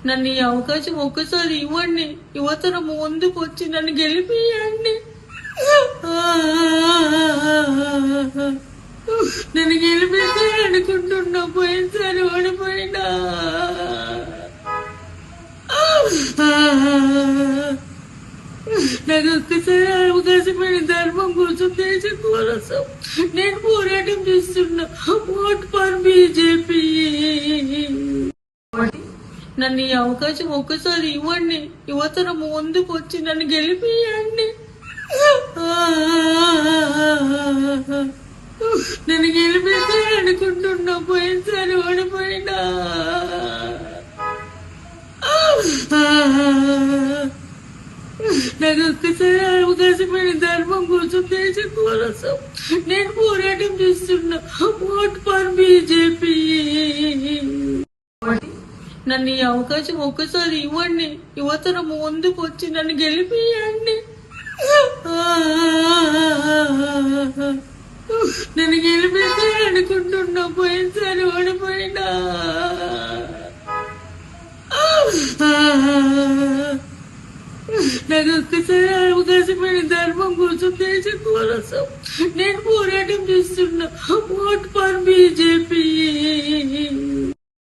నన్ను ఈ అవకాశం ఒక్కసారి ఇవ్వండి. యువతరం ముందుకు వచ్చి నన్ను గెలిపియండి. నన్ను గెలిపిస్తే అనుకుంటున్నా, పోయినసారి ఓడిపోయినా. నాకు ఒక్కసారి అవకాశం ధర్మం కోసం, దేశం కోసం నేను పోరాటం చేస్తున్నా. Vote for BJP. నన్ను ఈ అవకాశం ఒక్కసారి ఇవ్వండి. యువతరం ముందుకు వచ్చి నన్ను గెలిపియండి. నన్ను గెలిపిస్తే అనుకుంటున్నా, పోయినసారి ఓడిపోయినా. నాకు ఒక్కసారి అవకాశం ధర్మం కోసం, దేశం కోసం నేను పోరాటం చేస్తున్నా. Vote for BJP. నన్ను ఈ అవకాశం ఒక్కసారి ఇవ్వండి. యువతరం ముందుకు వచ్చి నన్ను గెలిపియండి. నన్ను గెలిపిస్తే అనుకుంటున్నా, పోయినసారి ఓడిపోయినా. నాకు ఒక్కసారి అవకాశం ధర్మం కోసం, దేశం కోసం నేను పోరాటం చేస్తున్నా. Vote for BJP.